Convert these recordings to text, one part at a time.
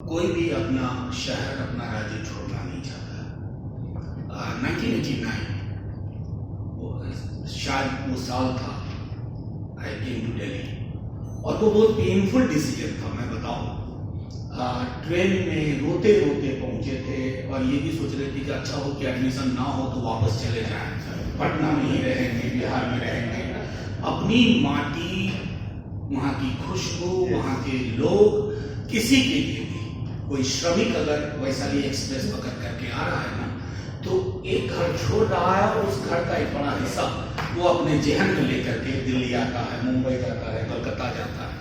कोई भी अपना शहर अपना राज्य छोड़ना नहीं चाहता। 1989 शायद वो साल था आई केम टू दिल्ली, और वो बहुत पेनफुल डिसीजन था। मैं बताऊं, ट्रेन में रोते रोते पहुंचे थे और ये भी सोच रहे थे कि अच्छा हो कि एडमिशन ना हो तो वापस चले जाएं, पटना में ही रहेंगे, बिहार में रहेंगे। अपनी माटी, वहाँ की खुशबू, वहाँ के लोग, किसी के लिए भी कोई श्रमिक अगर वैशाली एक्सप्रेस पकड़ करके आ रहा है ना, तो एक घर छोड़ रहा है और उस घर का एक बड़ा हिस्सा वो अपने जेहन में लेकर के दिल्ली आता है, मुंबई जाता है, कलकत्ता जाता है।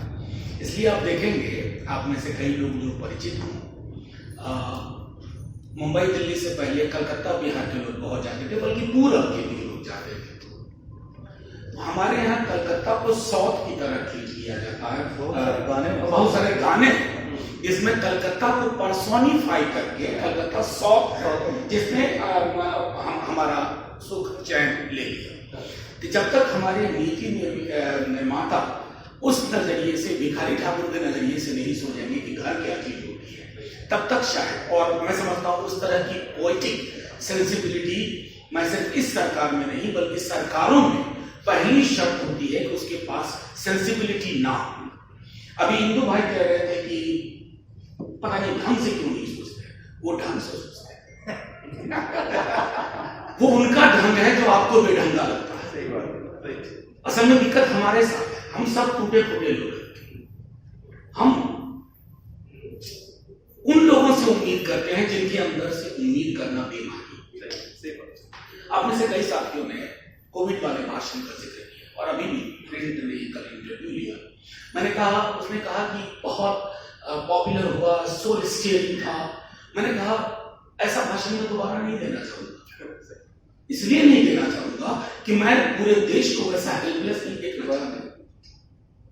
इसलिए आप देखेंगे, आप में से कई लोग जो परिचित हों, मुंबई दिल्ली से पहले कलकत्ता बिहार के लोग बहुत जाते थे, बल्कि पूरब के भी लोग जाते थे। तो हमारे यहाँ कलकत्ता को साउथ की तरह ट्रीट किया जाता है। बहुत सारे गाने जिसमें कलकत्ता को पर्सोनिफाई करके कलकत्ता साउथ, जिसमें हमारा सुख चैन ले लिया। तो जब तक हमारे नीति निर्माता उस नजरिए से, भिखारी ठाकुर के नजरिए से नहीं सोचेंगे कि घर क्या चीज होती है, तब तक शायद, और मैं समझता हूँ उस तरह की पोएटिक सेंसिबिलिटी मैं सिर्फ इस सरकार में नहीं बल्कि सरकारों में पहली शर्त होती है कि उसके पास सेंसिबिलिटी ना हो। अभी इंदु भाई कह रहे थे कि पता नहीं ढंग से क्यों नहीं सोचते, वो ढंग से सोचते हैं। वो उनका ढंग है जो आपको बेढंगा लगता है। सही बात है। असल में दिक्कत हमारे साथ है, हम सब टूटे फूटे लोग हैं। हम उन लोगों से उम्मीद करते हैं जिनके अंदर से उम्मीद करना बेमानी। आप में से कई साथियों ने कोविड वाले भाषण का जिक्र किया, और अभी भी प्रिंट ने कल इंटरव्यू लिया। मैंने कहा, उसने कहा कि बहुत पॉपुलर हुआ, सोल स्टीयरिंग था। मैंने कहा ऐसा भाषण में दोबारा नहीं देना चाहूंगा। इसलिए नहीं देना चाहूंगा कि मैं पूरे देश को वैसा हेल्पलेस नहीं देखना चाहता।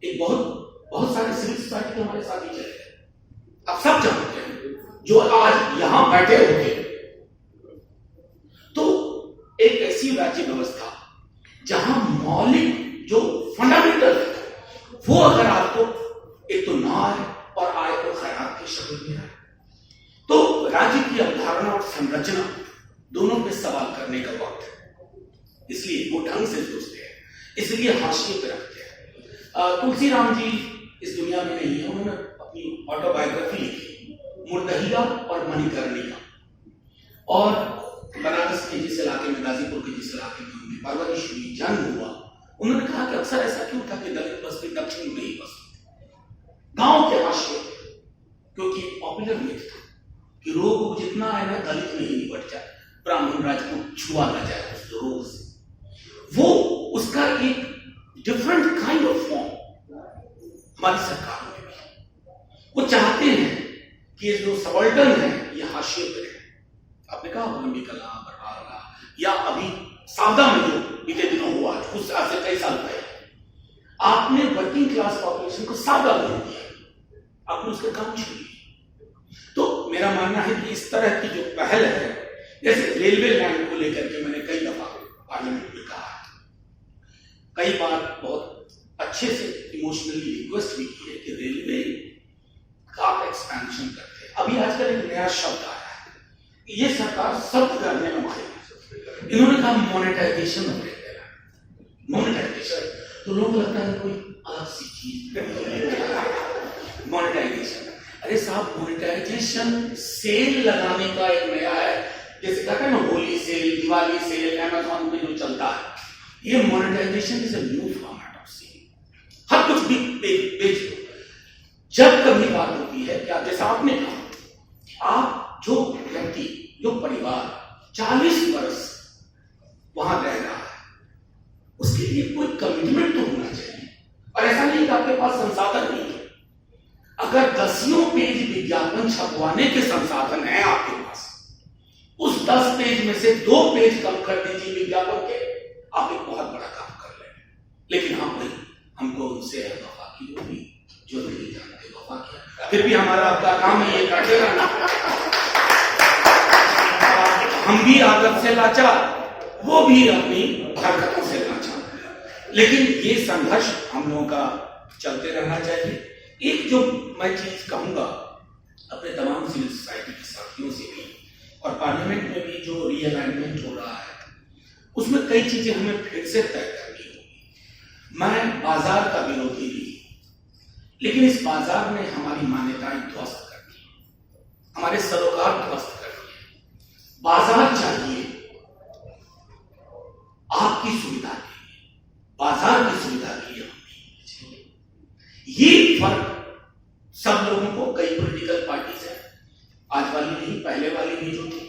एक बहुत सारे सिविल सोसाइटी के हमारे साथ ही चले, आप सब जानते हैं, जो आज यहां बैठे होते। तो एक ऐसी राज्य व्यवस्था जहां मौलिक जो फंडामेंटल है, वो अगर आपको एक तो ना आए और आए तो खैरात की शक्ल में आए, तो राज्य की अवधारणा और संरचना दोनों पे सवाल करने का वक्त है। इसलिए वो ढंग से सोचते हैं, इसलिए हाशिए पे रखते हैं। तुलसीराम जी इस दुनिया में नहीं है, उन्होंने अपनी ऑटोबायोग्राफी लिखी, मुर्दहिया और मणिकर्णिका। और बनारस के जिस इलाके में, गाजीपुर के जिस इलाके में उनकी परवरिश हुई, जन्म हुआ, उन्होंने कहा कि अक्सर ऐसा क्यों था कि दलित बस्ती दक्षिण में ही बसती, गांव के हाशिए, क्योंकि पॉपुलर मिथ था कि रोग जितना है ना दलित में ही निपट जाए, ब्राह्मण राजपूत छुआ ना जाए उस रोग से। वो उसका एक डिफरेंट काइंड ऑफ फॉर्म हमारी सरकारों में भी। वो चाहते हैं कि ये जो सबल्टन है ये हाशिए पे रहे। आपने कहा कला बरवाला, या अभी सावदा में जो बीते दिनों हुआ, कुछ साल से कई साल पहले, आपने वर्किंग क्लास पॉपुलेशन को सावदा बना दिया, आपने उसके काम छीन लिए। तो मेरा मानना है कि इस तरह की जो पहल है, जैसे रेलवे लाइन को लेकर के मैंने कई दफा पार्लियामेंट में कहा, कई बार बहुत अच्छे से इमोशनली रिक्वेस्ट भी की है कि रेलवे का एक्सपेंशन करते हैं। अभी आजकल एक नया शब्द आया है, ये सरकार शब्द करने में माहिर है। इन्होंने कहा मोनेटाइजेशन ऑफ रेलवे। मोनेटाइजेशन तो लोग लगता है कोई अलग सी चीज। मोनेटाइजेशन, अरे साहब, मोनेटाइजेशन सेल लगाने का एक नया है, जैसे कहते हैं ना Holi sale, Diwali sale, Amazon पे जो चलता है, ये monetization is a new format of sale. हर कुछ भी बेच दो। जब कभी बात होती है कि जैसा आपने कहा, आप जो व्यक्ति, जो परिवार 40 वर्ष वहां रह रहा है, उसके लिए कोई कमिटमेंट तो होना चाहिए। और ऐसा नहीं कि आपके पास संसाधन नहीं है। अगर 10 पेज विज्ञापन छपवाने के संसाधन है आपके पास, उस 10 पेज में से 2 पेज कम कर दीजिए विज्ञापन के, आप एक बहुत बड़ा काम कर रहे हैं। लेकिन हम नहीं, हमको उनसे है वफा की होगी जो नहीं जानते वफा क्या। फिर भी हमारा आपका काम है ये करते रहना। हम भी आदत से लाचार, वो भी अपनी हरकतों से लाचार, लेकिन ये संघर्ष हम लोगों का चलते रहना चाहिए। एक जो मैं चीज कहूंगा अपने तमाम सिविल सोसाइटी के साथियों से भी, और पार्लियामेंट में भी जो रीअलाइनमेंट हो रहा है उसमें कई चीजें हमें फिर से तय करनी होगी। मैं बाजार का विरोधी भी, लेकिन इस बाजार ने हमारी मान्यताएं ध्वस्त कर दी, हमारे सरोकार ध्वस्त कर दिए। बाजार चाहिए आपकी सुविधा के लिए, बाजार की सुविधा के लिए हम नहीं चाहिए। ये फर्क सब लोगों को, कई पॉलिटिकल पार्टीज है, आज वाली नहीं पहले वाली भी जो थी,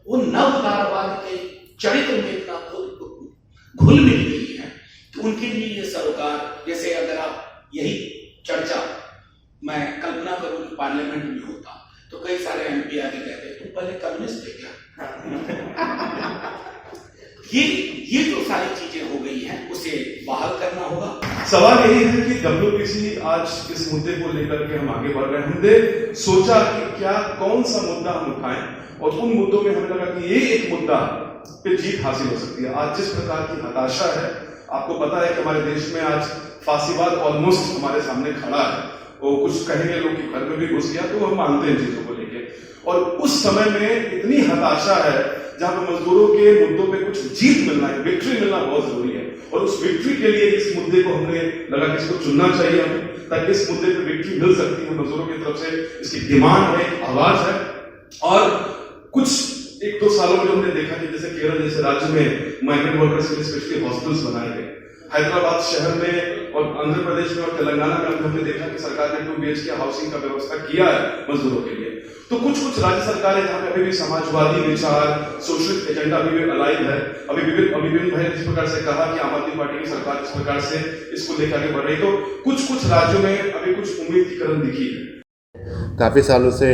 वो नवदारवाद के चरित्र में इतना घुल मिल गई है कि उनके लिए ये सरोकार, जैसे अगर आप यही चर्चा मैं कल्पना करूं कि पार्लियामेंट में होता तो कई सारे एमपी आके कहते तुम पहले कम्युनिस्ट थे क्या? ये जो सारी चीजें हो गई हैं उसे बहाल करना होगा। सवाल यही है कि डब्ल्यूपीसी आज इस मुद्दे को लेकर के हम आगे बढ़ रहे हैं। हमने सोचा कि क्या कौन सा मुद्दा हम उठाएं, और उन मुद्दों में हमें लगा कि ये एक मुद्दा पे जीत हासिल हो सकती है। आज जिस प्रकार की हताशा है, आपको पता है कि हमारे देश में आज फांसीवाद ऑलमोस्ट हमारे सामने खड़ा है। वो कुछ कहेंगे लोग कि घर में भी घुस गया, तो हम मानते हैं चीजों को लेके। और उस समय में इतनी हताशा है जहां पर मजदूरों के मुद्दों पे कुछ जीत मिलना है, विक्ट्री मिलना बहुत जरूरी है। और उस विक्ट्री के लिए इस मुद्दे को हमने लगा कि इसको चुनना चाहिए हमें, ताकि इस मुद्दे पे विक्ट्री मिल सकती है। मजदूरों की तरफ से इसकी डिमांड है, आवाज है। और कुछ 1-2 सालों में हमने देखा कि जैसे केरल जैसे राज्य में माइग्रेंट वर्कर्स के लिए स्पेशली हॉस्टल्स बनाए गए, हैदराबाद शहर में और आंध्र प्रदेश में और तेलंगाना में हमने देखा कि सरकार ने 2 BHK हाउसिंग का व्यवस्था किया है मजदूरों के लिए। तो कुछ राज्य सरकारें जहां पे अभी भी समाजवादी विचार, सोशलिस्ट एजेंडा अभी भी अलाइव है। अभी विभिन्न भाई जिस प्रकार से कहा कि आम आदमी पार्टी की सरकार इस प्रकार से इसको लेकर आगे बढ़ रही, तो कुछ राज्यों में अभी कुछ उम्मीद की किरण दिखी है। काफ़ी सालों से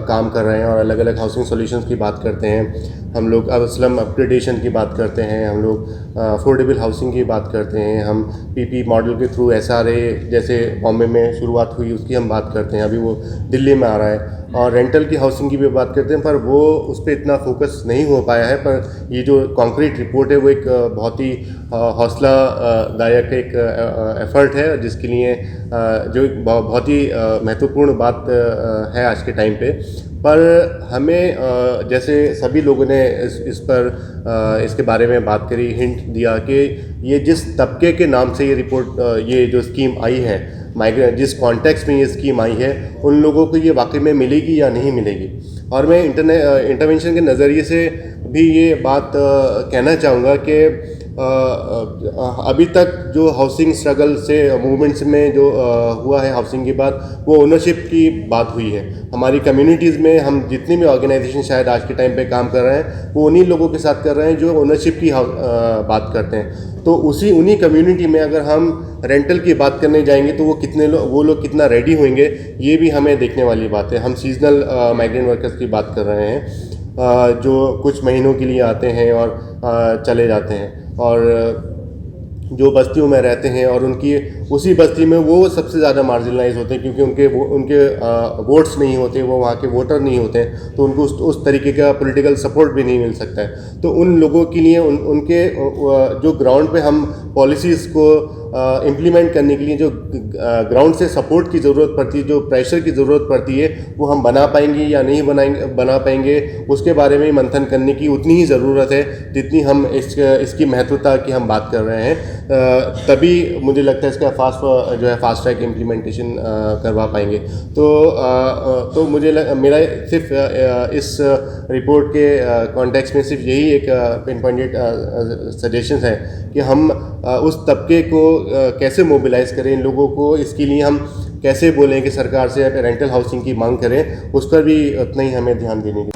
काम कर रहे हैं और अलग अलग हाउसिंग सॉल्यूशंस की बात करते हैं हम लोग। अब स्लम अपग्रेडेशन की बात करते हैं हम लोग, अफोर्डेबल हाउसिंग की बात करते हैं हम, पीपी मॉडल के थ्रू SRA जैसे बॉम्बे में शुरुआत हुई उसकी हम बात करते हैं, अभी वो दिल्ली में आ रहा है। और रेंटल की हाउसिंग की भी बात करते हैं, पर वो उस पर इतना फोकस नहीं हो पाया है। पर ये जो कॉन्क्रीट रिपोर्ट है वो एक बहुत ही हौसलादायक एक एफर्ट है, जिसके लिए जो बहुत ही महत्वपूर्ण बात है आज के टाइम पे। पर हमें जैसे सभी लोगों ने इस पर इसके बारे में बात करी, हिंट दिया कि ये जिस तबके के नाम से ये रिपोर्ट, ये जो स्कीम आई है, माइग्रेंट जिस कॉन्टेक्स्ट में ये स्कीम आई है, उन लोगों को ये वाकई में मिलेगी या नहीं मिलेगी। और मैं इंटरवेंशन के नज़रिए से भी ये बात कहना चाहूँगा कि अभी तक जो हाउसिंग स्ट्रगल से मूवमेंट्स में जो हुआ है हाउसिंग की बात, वो ओनरशिप की बात हुई है। हमारी कम्युनिटीज़ में हम जितनी भी ऑर्गेनाइजेशन शायद आज के टाइम पे काम कर रहे हैं, वो उन्हीं लोगों के साथ कर रहे हैं जो ओनरशिप की बात करते हैं। तो उन्हीं कम्युनिटी में अगर हम रेंटल की बात करने जाएंगे तो वो लोग कितना रेडी होंगे, ये भी हमें देखने वाली बात है। हम सीजनल माइग्रेंट वर्कर्स की बात कर रहे हैं जो कुछ महीनों के लिए आते हैं और चले जाते हैं, और जो बस्तियों में रहते हैं और उनकी उसी बस्ती में वो सबसे ज़्यादा मार्जिनलाइज होते हैं, क्योंकि उनके वोट्स नहीं होते, वो वहाँ के वोटर नहीं होते हैं, तो उनको उस तरीके का पॉलिटिकल सपोर्ट भी नहीं मिल सकता है। तो उन लोगों के लिए उनके जो ग्राउंड पे हम पॉलिसीज़ को इम्प्लीमेंट करने के लिए जो ग्राउंड से सपोर्ट की ज़रूरत पड़ती है, जो प्रेशर की ज़रूरत पड़ती है, वो हम बना पाएंगे या नहीं बना पाएंगे, उसके बारे में मंथन करने की उतनी ही ज़रूरत है जितनी हम इसकी महत्वता की हम बात कर रहे हैं। तभी मुझे लगता है इसका फास्ट ट्रैक इम्प्लीमेंटेशन करवा पाएंगे। तो मेरा सिर्फ इस रिपोर्ट के कॉन्टेक्स्ट में सिर्फ यही एक पिन पॉइंटेड सजेशंस है कि हम उस तबके को कैसे मोबिलाइज करें, इन लोगों को, इसके लिए हम कैसे बोलें कि सरकार से रेंटल हाउसिंग की मांग करें, उस पर भी उतना ही हमें ध्यान देने की